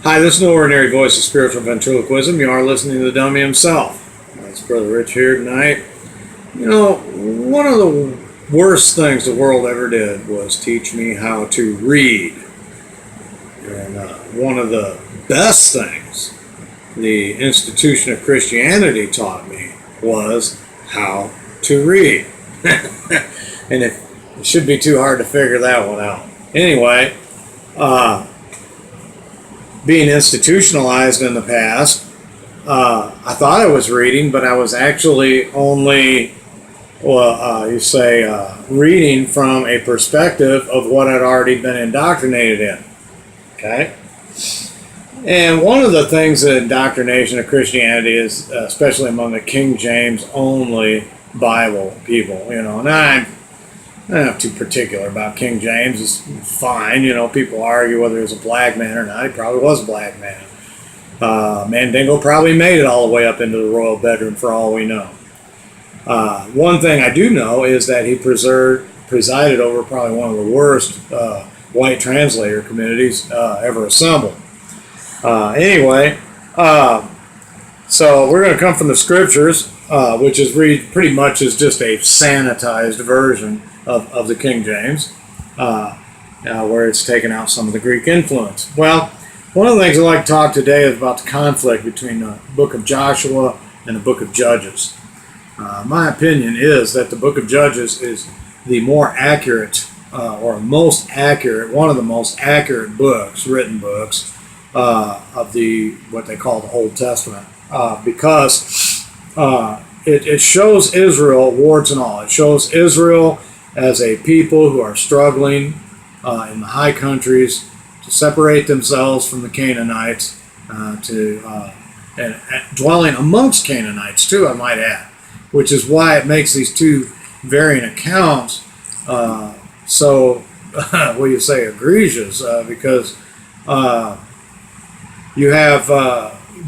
Hi, this is No Ordinary Voice of Spiritual Ventriloquism. You are listening to the dummy himself. It's Brother Rich here tonight. You know, one of the worst things the world ever did was teach me how to read. And one of the best things the institution of Christianity taught me was how to read. And it should be too hard to figure that one out. Anyway, being institutionalized in the past, I thought I was reading, but I was actually only, reading from a perspective of what I'd already been indoctrinated in. Okay? And one of the things that indoctrination of Christianity is, especially among the King James only Bible people, and I'm not too particular about King James. It's fine. People argue whether he was a black man or not. He probably was a black man. Mandingo probably made it all the way up into the royal bedroom for all we know. One thing I do know is that he presided over probably one of the worst white translator communities ever assembled. So we're going to come from the scriptures, which is pretty much is just a sanitized version of the King James, where it's taken out some of the Greek influence. Well, one of the things I'd like to talk today is about the conflict between the book of Joshua and the book of Judges. My opinion is that the book of Judges is the more accurate, or most accurate, one of the most accurate written books, of what they call the Old Testament, because it shows Israel, warts and all. It shows Israel as a people who are struggling in the high countries to separate themselves from the Canaanites, and dwelling amongst Canaanites too, I might add, which is why it makes these two varying accounts so egregious, because you have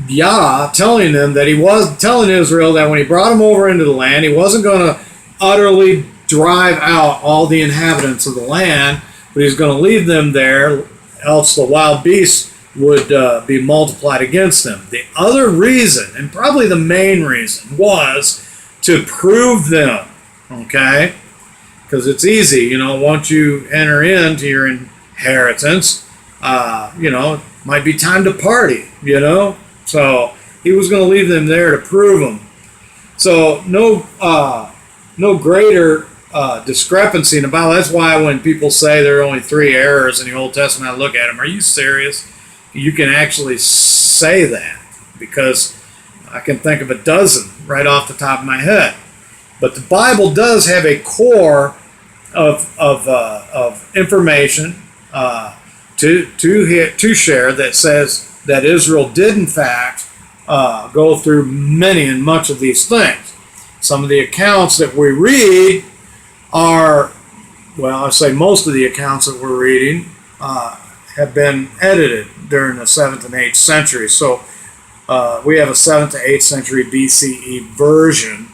Yah telling them that he was telling Israel that when he brought them over into the land, he wasn't going to utterly drive out all the inhabitants of the land, but he's going to leave them there, else the wild beasts would be multiplied against them. The other reason, and probably the main reason, was to prove them, okay? Because it's easy, once you enter into your inheritance, it might be time to party, So he was going to leave them there to prove them. So no greater discrepancy in the Bible. That's why when people say there are only 3 errors in the Old Testament, I look at them, are you serious? You can actually say that, because I can think of a dozen right off the top of my head. But the Bible does have a core of information to share that says that Israel did in fact go through many and much of these things. Some of the accounts that we read are, I say most of the accounts that we're reading have been edited during the 7th and 8th century. So we have a 7th to 8th century BCE version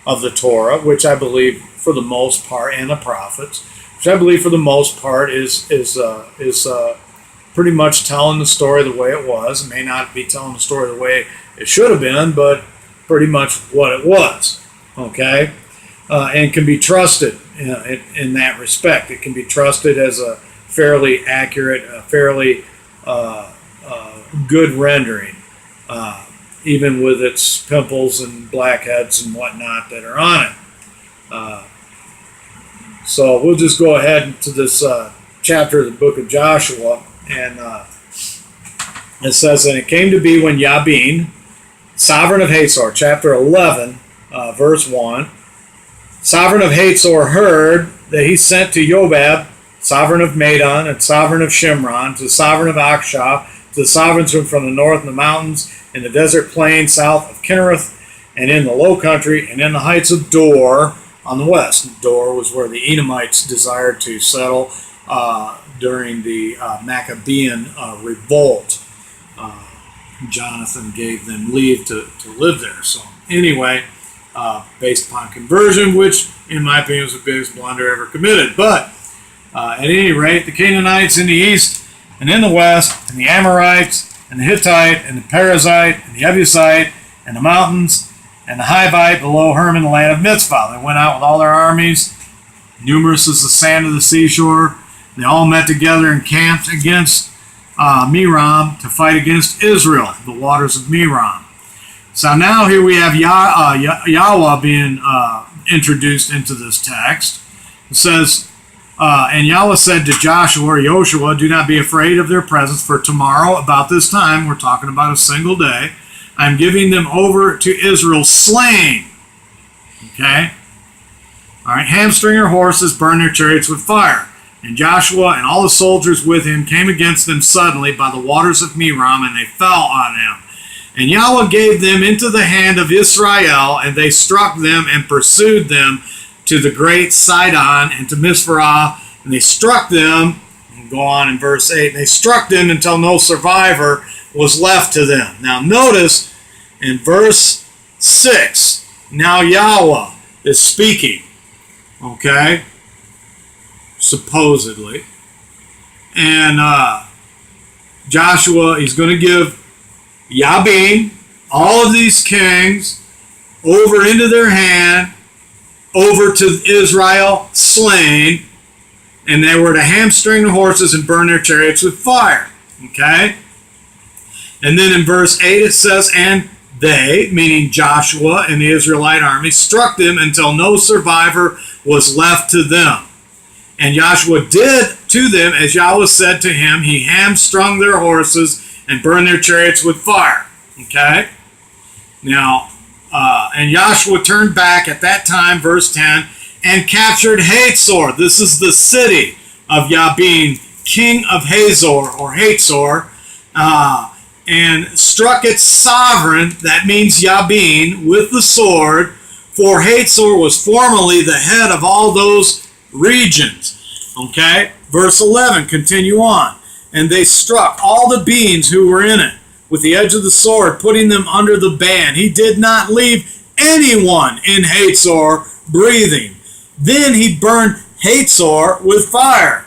of the Torah, which I believe for the most part, and the prophets, which I believe for the most part is pretty much telling the story the way it was. It may not be telling the story the way it should have been, but pretty much what it was, okay? And can be trusted in that respect. It can be trusted as a fairly accurate, fairly good rendering, even with its pimples and blackheads and whatnot that are on it. So we'll just go ahead into this chapter of the book of Joshua, and it says, "And it came to be when Yabin, sovereign of Hazor," chapter 11, verse 1, "sovereign of Hazor heard that he sent to Jobab, sovereign of Madon, and sovereign of Shimron, to the sovereign of Akshah, to the sovereigns from the north in the mountains, in the desert plain south of Kinnereth, and in the low country, and in the heights of Dor on the west." Dor was where the Edomites desired to settle during the Maccabean revolt. Jonathan gave them leave to live there. So anyway, based upon conversion, which in my opinion was the biggest blunder ever committed. But at any rate, the Canaanites in the east and in the west, and the Amorites and the Hittite, and the Perizzite, and the Jebusite, and the mountains, and the Hivite below Hermon, the land of Mitzvah. They went out with all their armies, numerous as the sand of the seashore. They all met together and camped against Merom to fight against Israel, the waters of Merom. So now here we have Yahweh being introduced into this text. It says, and Yahweh said to Joshua or Joshua, do not be afraid of their presence, for tomorrow about this time, we're talking about a single day, I'm giving them over to Israel slain. Okay? All right, hamstring their horses, burn their chariots with fire. And Joshua and all the soldiers with him came against them suddenly by the waters of Merom, and they fell on them. And Yahweh gave them into the hand of Israel, and they struck them and pursued them to the great Sidon and to Mizpah, and they struck them, and go on in verse 8, and they struck them until no survivor was left to them. Now notice in verse 6, now Yahweh is speaking, okay, supposedly, and Joshua, he's going to give Yabin, all of these kings, over into their hand, over to Israel, slain, and they were to hamstring the horses and burn their chariots with fire. Okay? And then in verse 8 it says, and they, meaning Joshua and the Israelite army, struck them until no survivor was left to them. And Joshua did to them as Yahweh said to him. He hamstrung their horses and burned their chariots with fire. Okay? Now, and Joshua turned back at that time, verse 10, and captured Hazor. This is the city of Yabin, king of Hazor, or Hazor, and struck its sovereign, that means Yabin, with the sword, for Hazor was formerly the head of all those regions. Okay? Verse 11, continue on. And they struck all the beings who were in it with the edge of the sword, putting them under the ban. He did not leave anyone in Hazor breathing. Then he burned Hazor with fire.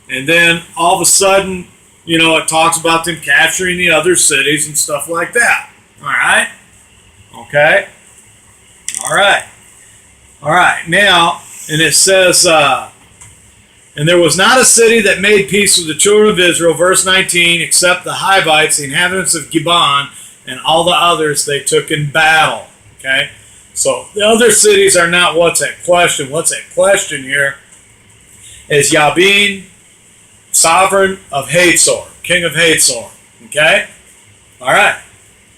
And then all of a sudden, you know, it talks about them capturing the other cities and stuff like that. All right? Okay? All right. All right. Now, and it says, and there was not a city that made peace with the children of Israel, verse 19, except the Hivites, the inhabitants of Gibeon, and all the others they took in battle. Okay? So the other cities are not what's at question. What's at question here is Yabin, sovereign of Hazor, king of Hazor. Okay? All right.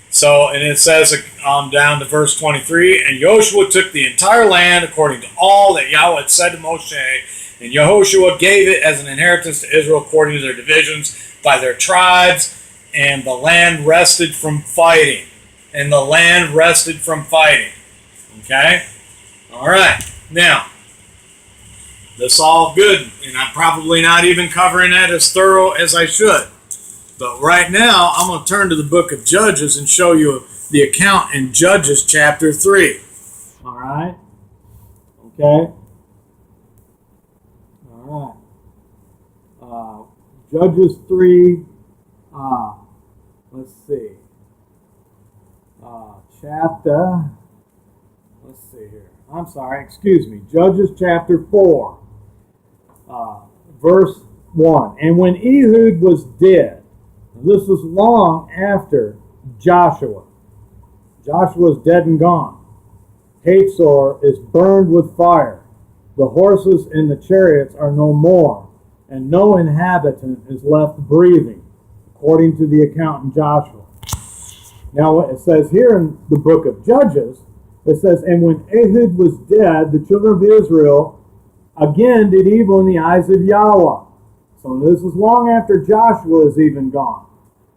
So, and it says down to verse 23, and Joshua took the entire land according to all that Yahweh had said to Moshe, and Yehoshua gave it as an inheritance to Israel according to their divisions by their tribes, and the land rested from fighting. And the land rested from fighting. Okay? All right. Now, this all good, and I'm probably not even covering that as thorough as I should. But right now, I'm going to turn to the book of Judges and show you the account in Judges chapter 3. All right? Okay? All right. Judges 3, let's see. Let's see here. I'm sorry, excuse me. Judges chapter 4, verse 1. And when Ehud was dead, this was long after Joshua. Joshua was dead and gone. Hazor is burned with fire. The horses and the chariots are no more, and no inhabitant is left breathing, according to the account in Joshua. Now, it says here in the book of Judges, it says, and when Ehud was dead, the children of Israel again did evil in the eyes of Yahweh. So this is long after Joshua is even gone.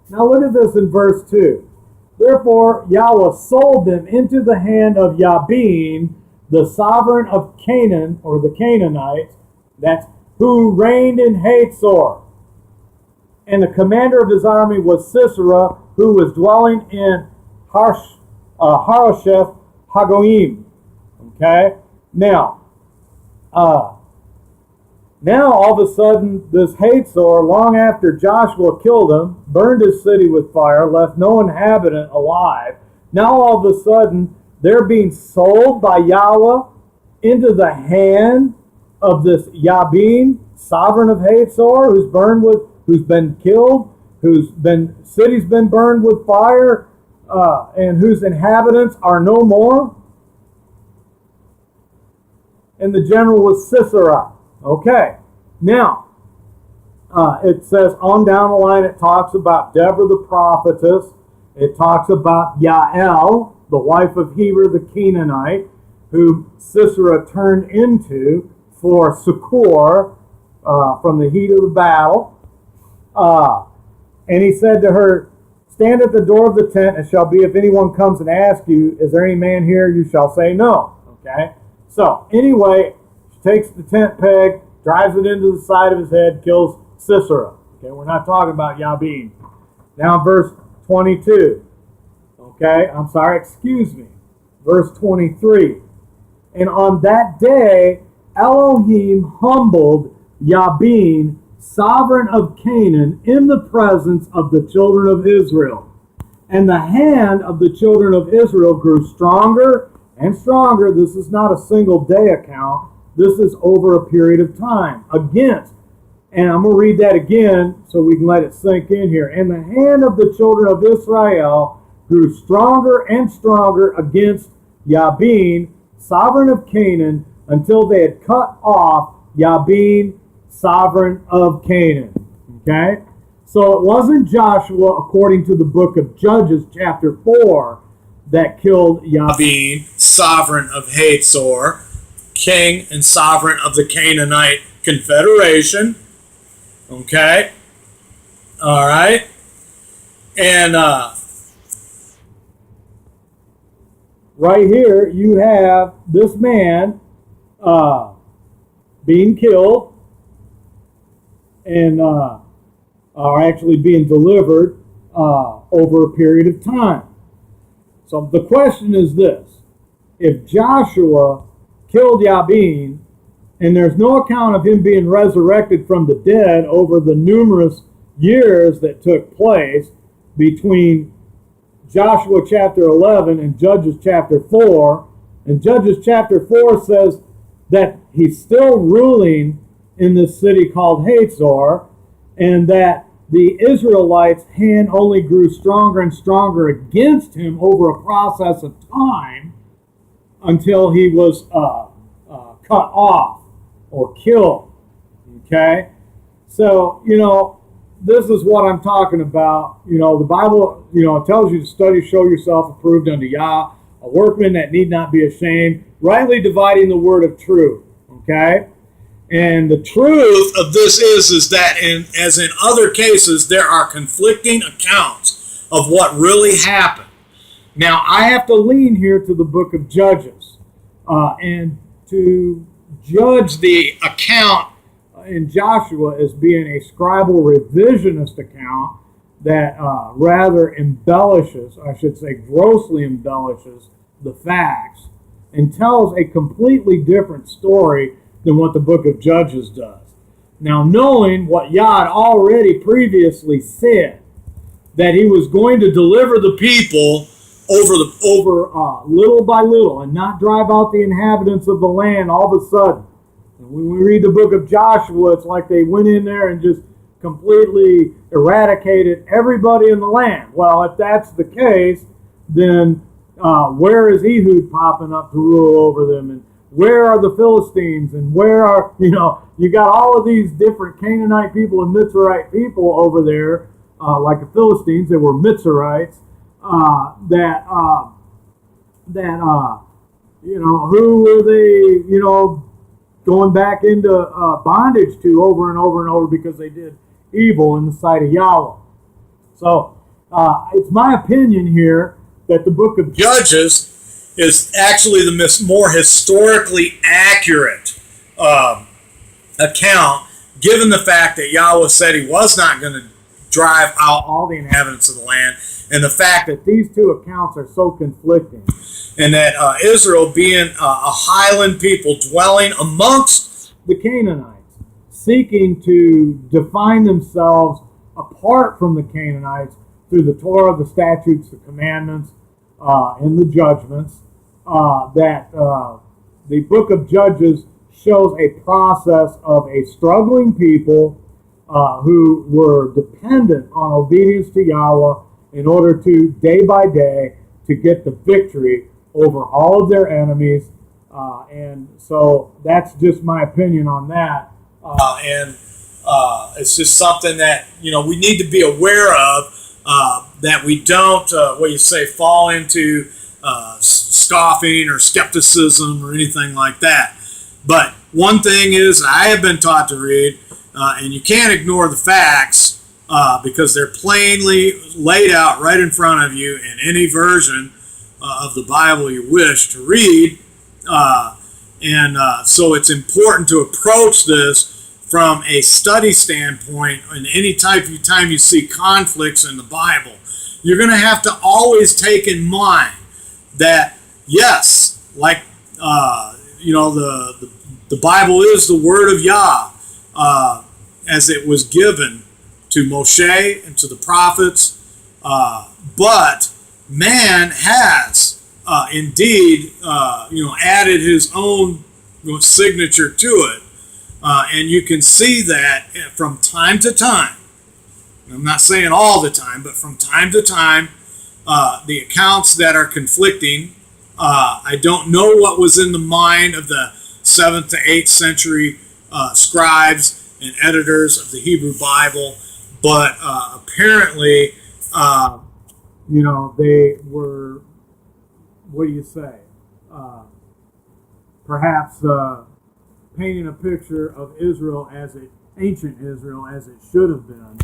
Now look at this in verse 2. Therefore Yahweh sold them into the hand of Yabin, the sovereign of Canaan, or the Canaanites, that's who reigned in Hazor. And the commander of his army was Sisera, who was dwelling in Harosheth Hagoyim. Okay? Now, Now, all of a sudden, this Hazor, long after Joshua killed him, burned his city with fire, left no inhabitant alive. Now, all of a sudden, they're being sold by Yahweh into the hand of this Yabin, sovereign of Hazor, who's been killed, city's been burned with fire, and whose inhabitants are no more. And the general was Sisera. Okay, now, it says on down the line, it talks about Deborah the prophetess. It talks about Yael, the wife of Heber the Canaanite, whom Sisera turned into for succor from the heat of the battle. And he said to her, stand at the door of the tent, and shall be if anyone comes and asks you, is there any man here? You shall say no. Okay? So, anyway, she takes the tent peg, drives it into the side of his head, kills Sisera. Okay, we're not talking about Yabin. Now, verse 22. Okay, I'm sorry, excuse me. Verse 23. And on that day, Elohim humbled Yabin, sovereign of Canaan, in the presence of the children of Israel. And the hand of the children of Israel grew stronger and stronger. This is not a single day account. This is over a period of time. Against, and I'm going to read that again so we can let it sink in here. And the hand of the children of Israel grew stronger and stronger against Yabin, sovereign of Canaan, until they had cut off Yabin, sovereign of Canaan. Okay? So it wasn't Joshua, according to the book of Judges, chapter 4, that killed Yabin, sovereign of Hazor, king and sovereign of the Canaanite confederation. Okay? All right? And right here, you have this man being killed and are actually being delivered over a period of time. So the question is this: if Joshua killed Yabin, and there's no account of him being resurrected from the dead over the numerous years that took place between Joshua chapter 11 and Judges chapter 4, and Judges chapter 4 says that he's still ruling in this city called Hazor, and that the Israelites' hand only grew stronger and stronger against him over a process of time until he was cut off or killed. Okay? So, this is what I'm talking about. The Bible, it tells you to study, show yourself approved unto Yah, a workman that need not be ashamed, rightly dividing the word of truth. Okay? And the truth of this is that, as in other cases, there are conflicting accounts of what really happened. Now, I have to lean here to the book of Judges and to judge the account in Joshua as being a scribal revisionist account that rather embellishes, I should say grossly embellishes, the facts and tells a completely different story than what the book of Judges does. Now, knowing what Yah had already previously said, that he was going to deliver the people over little by little and not drive out the inhabitants of the land all of a sudden. And when we read the book of Joshua, it's like they went in there and just completely eradicated everybody in the land. Well, if that's the case, then where is Ehud popping up to rule over them? And where are the Philistines? And where are, you got all of these different Canaanite people and Mitzrayite people over there, like the Philistines, they were Mitzrayites, who were they, going back into bondage to over and over and over because they did evil in the sight of Yahweh. So it's my opinion here that the book of Judges is actually the more historically accurate account, given the fact that Yahweh said he was not going to drive out all the inhabitants of the land, and the fact that these two accounts are so conflicting, and that Israel being a highland people dwelling amongst the Canaanites. seeking to define themselves apart from the Canaanites through the Torah, the statutes, the commandments, and the judgments, that the book of Judges shows a process of a struggling people who were dependent on obedience to Yahweh in order to, day by day, to get the victory over all of their enemies. And so that's just my opinion on that. And it's just something that, we need to be aware of, that we don't, fall into scoffing or skepticism or anything like that. But one thing is, I have been taught to read, and you can't ignore the facts because they're plainly laid out right in front of you in any version of the Bible you wish to read. So it's important to approach this from a study standpoint. And any time you see conflicts in the Bible, you're going to have to always take in mind that, yes, like the Bible is the word of Yah as it was given to Moshe and to the prophets, but man has indeed added his own signature to it, and you can see that from time to time. I'm not saying all the time, but from time to time, the accounts that are conflicting. I don't know what was in the mind of the 7th to 8th century scribes and editors of the Hebrew Bible, but apparently, they were, perhaps painting a picture of Israel ancient Israel as it should have been,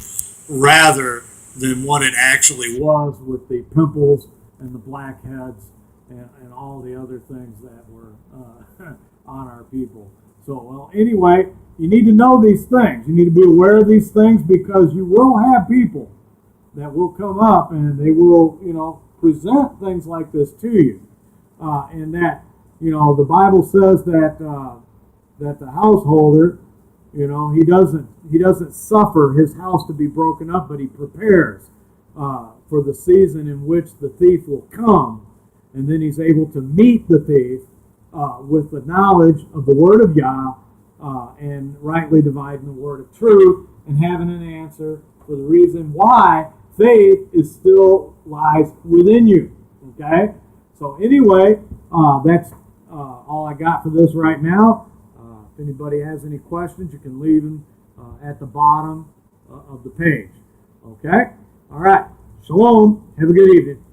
rather than what it actually was, with the pimples and the blackheads and all the other things that were on our people. So, anyway, you need to know these things. You need to be aware of these things, because you will have people that will come up and they will, present things like this to you. And that, the Bible says that the householder, he doesn't suffer his house to be broken up, but he prepares for the season in which the thief will come, and then he's able to meet the thief with the knowledge of the word of Yah, and rightly dividing the word of truth, and having an answer for the reason why faith is still lies within you. Okay? So anyway, that's all I got for this right now. If anybody has any questions, you can leave them at the bottom of the page. Okay? All right. Shalom. Have a good evening.